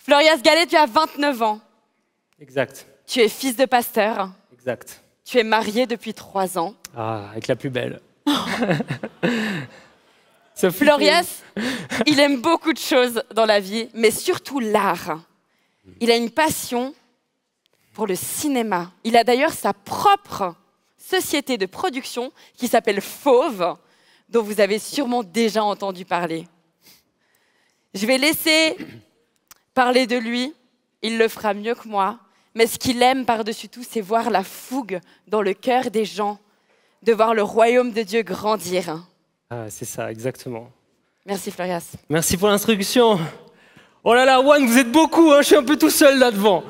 Florias Gallet, tu as 29 ans. Exact. Tu es fils de pasteur. Exact. Tu es marié depuis 3 ans. Ah, avec la plus belle. Florias, il aime beaucoup de choses dans la vie, mais surtout l'art. Il a une passion pour le cinéma. Il a d'ailleurs sa propre société de production qui s'appelle Fauve, dont vous avez sûrement déjà entendu parler. Je vais laisser parler de lui, il le fera mieux que moi, mais ce qu'il aime par-dessus tout, c'est voir la fougue dans le cœur des gens, de voir le royaume de Dieu grandir. Ah, c'est ça, exactement. Merci Florias. Merci pour l'instruction. Oh là là, Juan, vous êtes beaucoup, hein, je suis un peu tout seul là devant.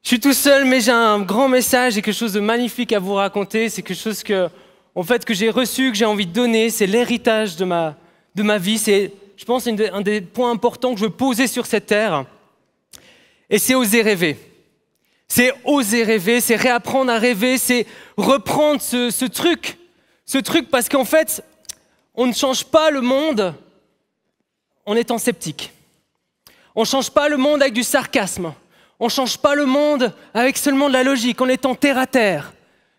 Je suis tout seul, mais j'ai un grand message et quelque chose de magnifique à vous raconter. C'est quelque chose que j'ai reçu, que j'ai envie de donner. C'est l'héritage de ma vie. C'est, je pense, un des points importants que je veux poser sur cette terre. Et c'est oser rêver. C'est oser rêver, c'est réapprendre à rêver, c'est reprendre ce truc parce qu'en fait, on ne change pas le monde en étant sceptique. On ne change pas le monde avec du sarcasme. On ne change pas le monde avec seulement de la logique, en étant terre à terre.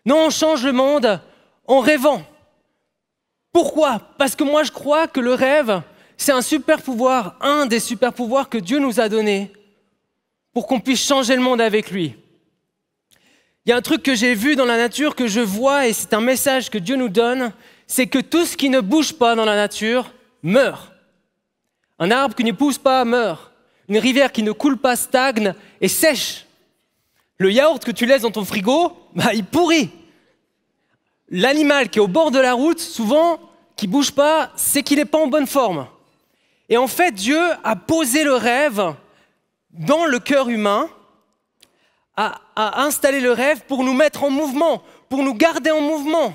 Non, on change le monde en rêvant. Pourquoi? Parce que moi, je crois que le rêve, c'est un super pouvoir, un des super pouvoirs que Dieu nous a donnés pour qu'on puisse changer le monde avec lui. Il y a un truc que j'ai vu dans la nature, que je vois, et c'est un message que Dieu nous donne, c'est que tout ce qui ne bouge pas dans la nature meurt. Un arbre qui ne pousse pas meurt. Une rivière qui ne coule pas stagne et sèche. Le yaourt que tu laisses dans ton frigo, il pourrit. L'animal qui est au bord de la route, souvent, qui ne bouge pas, c'est qu'il n'est pas en bonne forme. Et en fait, Dieu a posé le rêve dans le cœur humain, a installé le rêve pour nous mettre en mouvement, pour nous garder en mouvement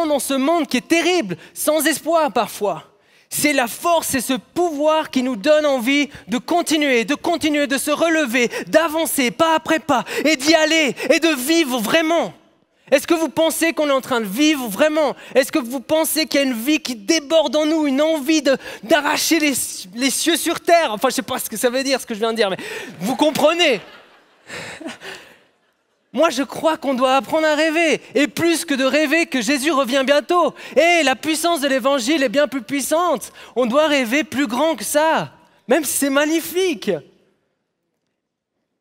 dans ce monde qui est terrible, sans espoir parfois. C'est la force, c'est ce pouvoir qui nous donne envie de continuer, de se relever, d'avancer pas après pas, et d'y aller, et de vivre vraiment. Est-ce que vous pensez qu'on est en train de vivre vraiment? Est-ce que vous pensez qu'il y a une vie qui déborde en nous, une envie d'arracher les cieux sur terre? Enfin, je ne sais pas ce que ça veut dire, ce que je viens de dire, mais vous comprenez. Moi, je crois qu'on doit apprendre à rêver. Et plus que de rêver que Jésus revient bientôt. Et la puissance de l'évangile est bien plus puissante. On doit rêver plus grand que ça, même si c'est magnifique.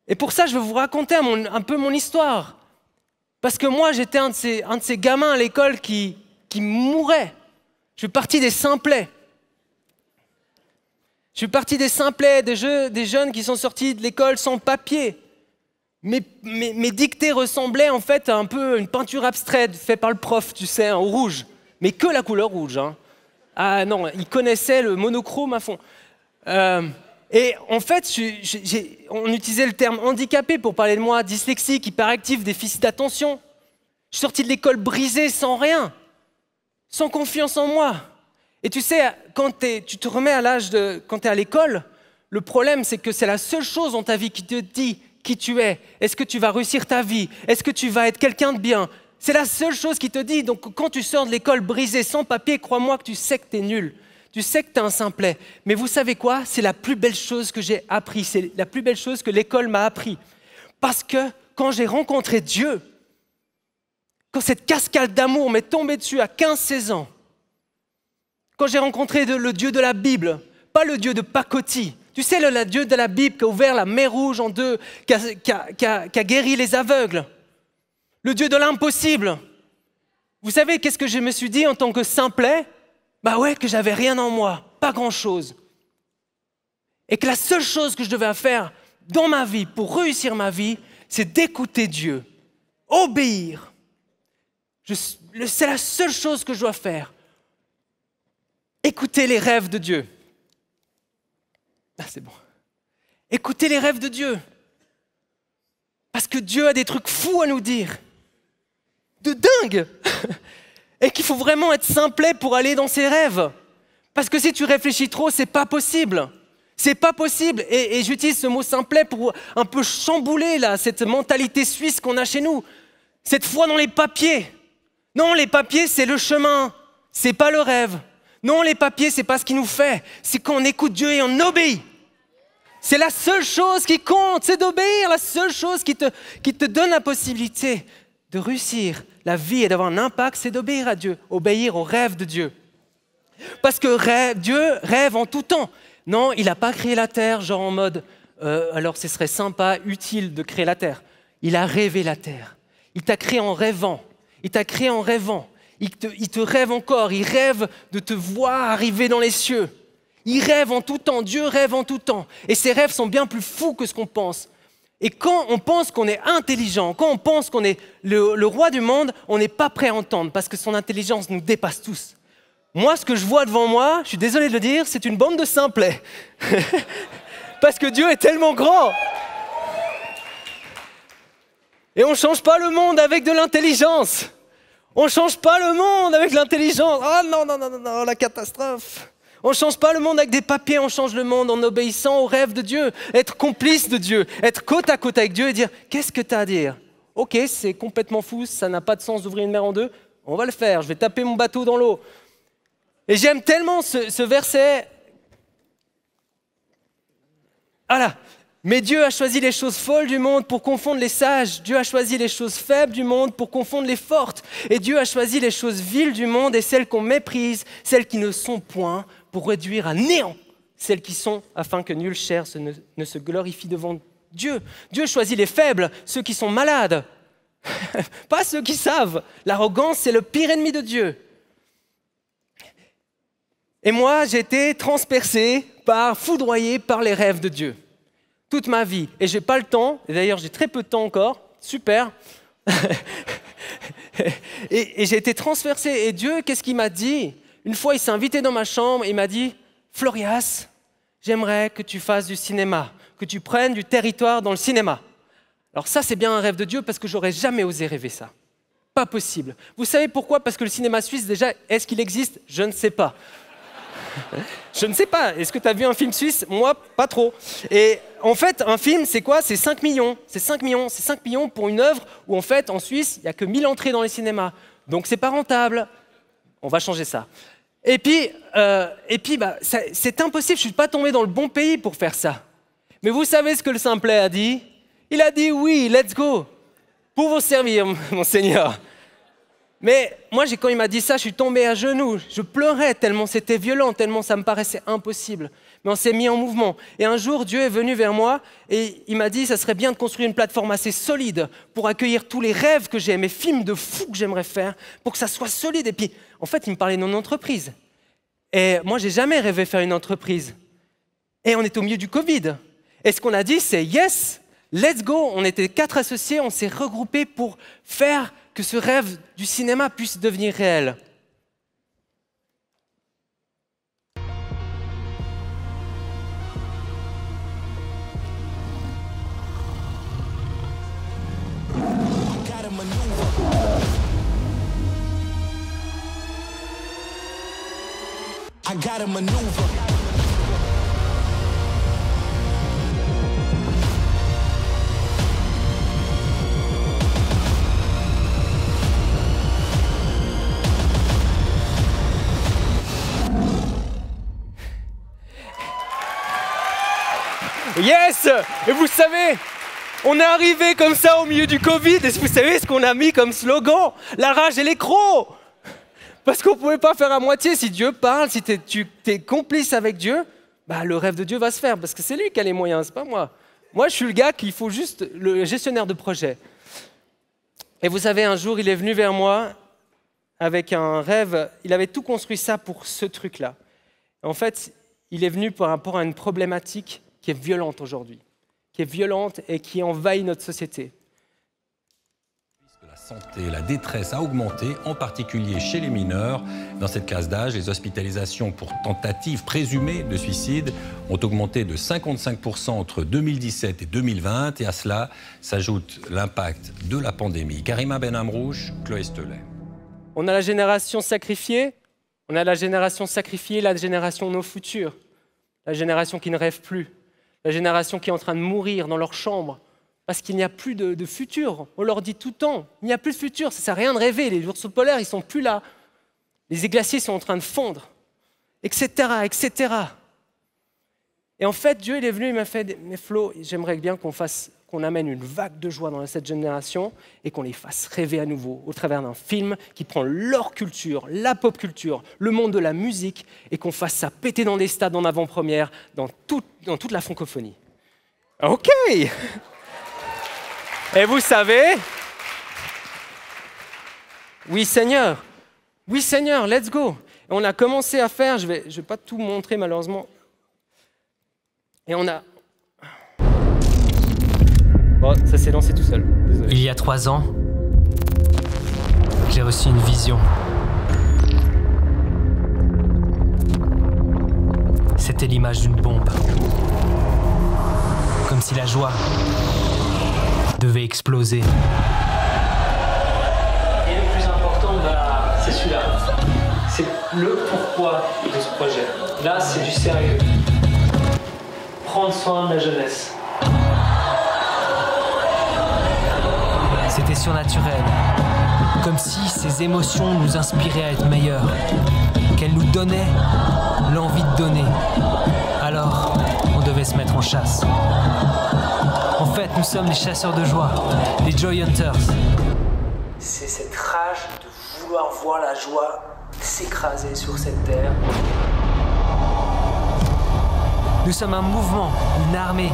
Et pour ça, je vais vous raconter un peu mon histoire. Parce que moi, j'étais un de ces gamins à l'école qui mourait. Je suis parti des simplets. Je suis parti des simplets, des jeunes qui sont sortis de l'école sans papier. Mes dictées ressemblaient en fait à un peu une peinture abstraite faite par le prof, tu sais, en rouge. Mais que la couleur rouge. Hein. Ah non, il connaissait le monochrome à fond. Et en fait, on utilisait le terme handicapé pour parler de moi, dyslexique, hyperactif, déficit d'attention. Je suis sorti de l'école brisé, sans rien, sans confiance en moi. Et tu sais, quand tu te remets à l'âge quand tu es à l'école, le problème c'est que c'est la seule chose dans ta vie qui te dit qui tu es. Est-ce que tu vas réussir ta vie? Est-ce que tu vas être quelqu'un de bien? C'est la seule chose qui te dit. Donc quand tu sors de l'école brisé, sans papier, crois-moi que tu sais que tu es nul. Tu sais que tu es un simplet. Mais vous savez quoi? C'est la plus belle chose que j'ai appris. C'est la plus belle chose que l'école m'a appris. Parce que quand j'ai rencontré Dieu, quand cette cascade d'amour m'est tombée dessus à 15-16 ans, quand j'ai rencontré le Dieu de la Bible, pas le Dieu de pacotille, tu sais, le Dieu de la Bible qui a ouvert la mer Rouge en deux, qui a guéri les aveugles, le Dieu de l'impossible. Vous savez qu'est-ce que je me suis dit en tant que simplet? Bah ouais, que j'avais rien en moi, pas grand-chose. Et que la seule chose que je devais faire dans ma vie, pour réussir ma vie, c'est d'écouter Dieu, obéir. C'est la seule chose que je dois faire. Écouter les rêves de Dieu. Ah, c'est bon. Écoutez les rêves de Dieu. Parce que Dieu a des trucs fous à nous dire. De dingue. Et qu'il faut vraiment être simplet pour aller dans ses rêves. Parce que si tu réfléchis trop, c'est pas possible. C'est pas possible. Et j'utilise ce mot simplet pour un peu chambouler là, cette mentalité suisse qu'on a chez nous. Cette foi dans les papiers. Non, les papiers, c'est le chemin. C'est pas le rêve. Non, les papiers, c'est pas ce qui nous fait. C'est quand on écoute Dieu et on obéit. C'est la seule chose qui compte, c'est d'obéir. La seule chose qui te donne la possibilité de réussir la vie et d'avoir un impact, c'est d'obéir à Dieu, obéir au rêve de Dieu. Parce que Dieu rêve en tout temps. Non, il n'a pas créé la terre, genre en mode alors ce serait sympa, utile de créer la terre. Il a rêvé la terre. Il t'a créé en rêvant. Il t'a créé en rêvant. Il te rêve encore. Il rêve de te voir arriver dans les cieux. Il rêve en tout temps. Dieu rêve en tout temps. Et ses rêves sont bien plus fous que ce qu'on pense. Et quand on pense qu'on est intelligent, quand on pense qu'on est le roi du monde, on n'est pas prêt à entendre parce que son intelligence nous dépasse tous. Moi, ce que je vois devant moi, je suis désolé de le dire, c'est une bande de simplets. Parce que Dieu est tellement grand. Et on ne change pas le monde avec de l'intelligence. On ne change pas le monde avec l'intelligence. Oh non, non, non, non, non, la catastrophe. On ne change pas le monde avec des papiers, on change le monde en obéissant au rêve de Dieu. Être complice de Dieu, être côte à côte avec Dieu et dire « Qu'est-ce que tu as à dire ?» Ok, c'est complètement fou, ça n'a pas de sens d'ouvrir une mer en deux. On va le faire, je vais taper mon bateau dans l'eau. Et j'aime tellement ce verset. Voilà. Mais Dieu a choisi les choses folles du monde pour confondre les sages. Dieu a choisi les choses faibles du monde pour confondre les fortes. Et Dieu a choisi les choses viles du monde et celles qu'on méprise, celles qui ne sont point, pour réduire à néant celles qui sont, afin que nulle chair ne se glorifie devant Dieu. Dieu choisit les faibles, ceux qui sont malades, pas ceux qui savent. L'arrogance, c'est le pire ennemi de Dieu. Et moi, j'ai été transpercé, foudroyé par les rêves de Dieu. Toute ma vie. Et je n'ai pas le temps, et d'ailleurs j'ai très peu de temps encore, super. et j'ai été transpercé. Et Dieu, qu'est-ce qu'il m'a dit? Une fois, il s'est invité dans ma chambre et il m'a dit « Florias, j'aimerais que tu fasses du cinéma, que tu prennes du territoire dans le cinéma. » Alors ça, c'est bien un rêve de Dieu parce que j'aurais jamais osé rêver ça. Pas possible. Vous savez pourquoi? Parce que le cinéma suisse, déjà, est-ce qu'il existe? Je ne sais pas. Je ne sais pas. Est-ce que tu as vu un film suisse? Moi, pas trop. Et en fait, un film, c'est quoi? C'est 5 millions. C'est 5 millions. C'est 5 millions pour une œuvre où, en fait, en Suisse, il n'y a que 1000 entrées dans les cinémas. Donc, c'est pas rentable. On va changer ça. Et puis c'est impossible. Je ne suis pas tombé dans le bon pays pour faire ça. Mais vous savez ce que le simplet a dit? Il a dit oui, let's go. Pour vous servir, mon Seigneur. Mais moi, quand il m'a dit ça, je suis tombé à genoux. Je pleurais tellement c'était violent, tellement ça me paraissait impossible. Mais on s'est mis en mouvement. Et un jour, Dieu est venu vers moi et il m'a dit, ça serait bien de construire une plateforme assez solide pour accueillir tous les rêves que j'ai, mes films de fous que j'aimerais faire, pour que ça soit solide. Et puis, en fait, il me parlait de mon entreprise. Et moi, j'ai jamais rêvé faire une entreprise. Et on est au milieu du Covid. Et ce qu'on a dit, c'est yes, let's go. On était 4 associés, on s'est regroupés pour faire que ce rêve du cinéma puisse devenir réel. I gotta maneuver. Yes! Et vous savez, on est arrivé comme ça au milieu du Covid et vous savez ce qu'on a mis comme slogan? La rage et les crocs! Parce qu'on ne pouvait pas faire à moitié. Si Dieu parle, si tu es complice avec Dieu, bah, le rêve de Dieu va se faire parce que c'est lui qui a les moyens, c'est pas moi. Moi, je suis le gars qu'il faut juste, le gestionnaire de projet. Et vous savez, un jour, il est venu vers moi avec un rêve. Il avait tout construit ça pour ce truc-là. En fait, il est venu par rapport à une problématique qui est violente aujourd'hui, qui est violente et qui envahit notre société. La santé, la détresse a augmenté, en particulier chez les mineurs. Dans cette classe d'âge, les hospitalisations pour tentatives présumées de suicide ont augmenté de 55% entre 2017 et 2020. Et à cela s'ajoute l'impact de la pandémie. Karima Benamrouche, Chloé Stelet. On a la génération sacrifiée, la génération nos futurs, la génération qui ne rêve plus, la génération qui est en train de mourir dans leur chambre. Parce qu'il n'y a plus de futur. On leur dit tout le temps, il n'y a plus de futur, ça ne sert à rien de rêver. Les ours polaires, ils ne sont plus là. Les glaciers sont en train de fondre. etc., etc. Et en fait, Dieu il est venu, il m'a fait, mais Flo, j'aimerais bien qu'on amène une vague de joie dans cette génération et qu'on les fasse rêver à nouveau au travers d'un film qui prend leur culture, la pop culture, le monde de la musique et qu'on fasse ça péter dans des stades en avant-première dans toute la francophonie. OK. Et vous savez, oui Seigneur, let's go. Et on a commencé à faire, je vais pas tout montrer malheureusement. Et on a... Bon, ça s'est lancé tout seul, désolé. Il y a 3 ans, j'ai reçu une vision. C'était l'image d'une bombe. Comme si la joie devait exploser. Et le plus important, c'est celui-là. C'est le pourquoi de ce projet. Là, c'est du sérieux. Prendre soin de la jeunesse. C'était surnaturel. Comme si ces émotions nous inspiraient à être meilleurs. Qu'elles nous donnaient l'envie de donner. Alors, on devait se mettre en chasse. En fait, nous sommes les chasseurs de joie, les Joy Hunters. C'est cette rage de vouloir voir la joie s'écraser sur cette terre. Nous sommes un mouvement, une armée,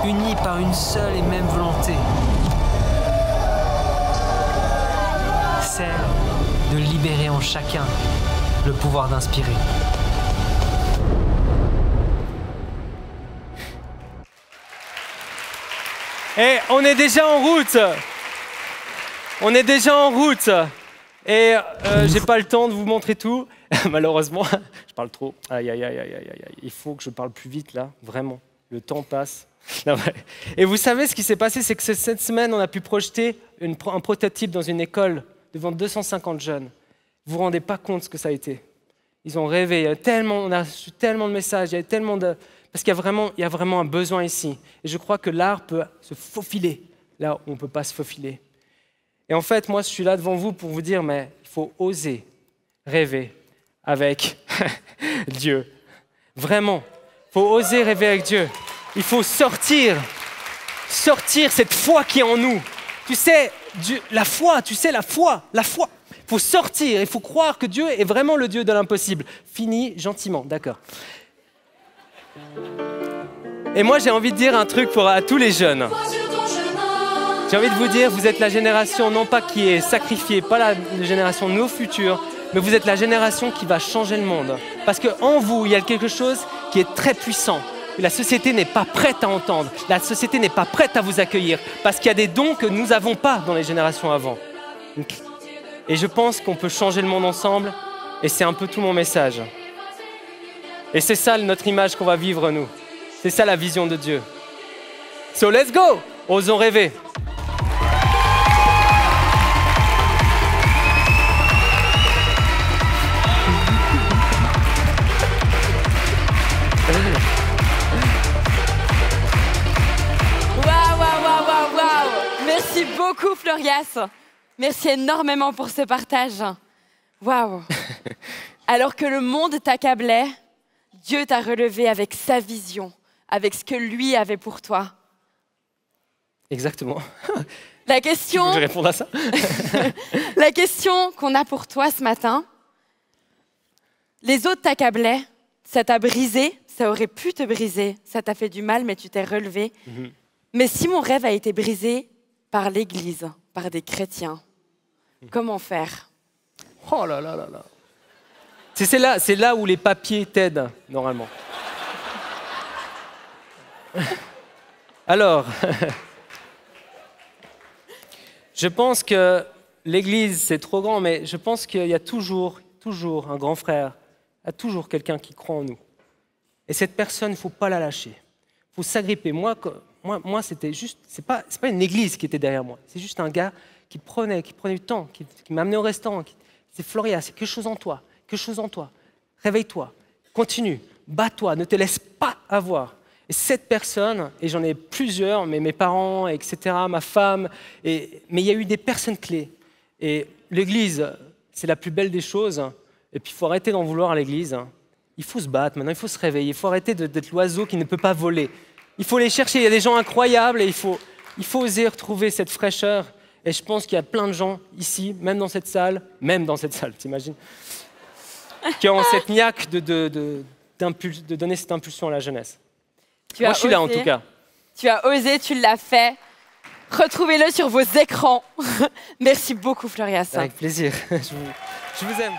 unis par une seule et même volonté. Celle de libérer en chacun le pouvoir d'inspirer. Et on est déjà en route. Et j'ai pas le temps de vous montrer tout. Malheureusement, je parle trop. Aïe. Il faut que je parle plus vite là, vraiment. Le temps passe. Non, mais... Et vous savez ce qui s'est passé, c'est que cette semaine, on a pu projeter un prototype dans une école devant 250 jeunes. Vous vous rendez pas compte ce que ça a été. Ils ont rêvé. On a reçu tellement de messages. Il y a tellement de... Parce qu'il y a vraiment un besoin ici. Et je crois que l'art peut se faufiler là où on ne peut pas se faufiler. Et en fait, moi, je suis là devant vous pour vous dire, mais il faut oser rêver avec Dieu. Vraiment, il faut oser rêver avec Dieu. Il faut sortir cette foi qui est en nous. Tu sais, la foi. Il faut sortir, il faut croire que Dieu est vraiment le Dieu de l'impossible. Fini gentiment, d'accord. Et moi, j'ai envie de dire un truc à tous les jeunes. J'ai envie de vous dire, vous êtes la génération, non pas qui est sacrifiée, pas la génération de nos futurs, mais vous êtes la génération qui va changer le monde. Parce qu'en vous, il y a quelque chose qui est très puissant. La société n'est pas prête à entendre. La société n'est pas prête à vous accueillir. Parce qu'il y a des dons que nous n'avons pas dans les générations avant. Et je pense qu'on peut changer le monde ensemble. Et c'est un peu tout mon message. Et c'est ça notre image qu'on va vivre, nous. C'est ça la vision de Dieu. So let's go! Osons rêver. Merci beaucoup, Florias. Merci énormément pour ce partage. Waouh. Alors que le monde t'accablait, Dieu t'a relevé avec sa vision, avec ce que lui avait pour toi. Exactement. La question... Je réponds à ça. La question qu'on a pour toi ce matin, les autres t'accablaient, ça t'a brisé, ça aurait pu te briser, ça t'a fait du mal, mais tu t'es relevé. Mm-hmm. Mais si mon rêve a été brisé par l'Église, par des chrétiens, comment faire? Oh là là là là. C'est là où les papiers t'aident, normalement. Alors, je pense que l'Église, c'est trop grand, mais je pense qu'il y a toujours un grand frère, il y a toujours quelqu'un qui croit en nous. Et cette personne, il ne faut pas la lâcher. Il faut s'agripper. Moi, c'était juste, c'est pas une église qui était derrière moi. C'est juste un gars qui prenait du temps, qui m'amenait au restaurant. C'est Floria, c'est quelque chose en toi. Réveille-toi, continue, bats-toi, ne te laisse pas avoir. Et cette personne, et j'en ai plusieurs, mais mes parents, etc., ma femme, mais il y a eu des personnes clés. Et l'église, c'est la plus belle des choses. Et puis, il faut arrêter d'en vouloir à l'Église. Il faut se battre maintenant, il faut se réveiller. Il faut arrêter d'être l'oiseau qui ne peut pas voler. Il faut les chercher. Il y a des gens incroyables et il faut oser retrouver cette fraîcheur. Et je pense qu'il y a plein de gens ici, même dans cette salle, t'imagines, qui ont cette niaque de donner cette impulsion à la jeunesse. Moi, je suis là en tout cas. Tu as osé, tu l'as fait. Retrouvez-le sur vos écrans. Merci beaucoup, Florias. Avec plaisir. Je vous aime.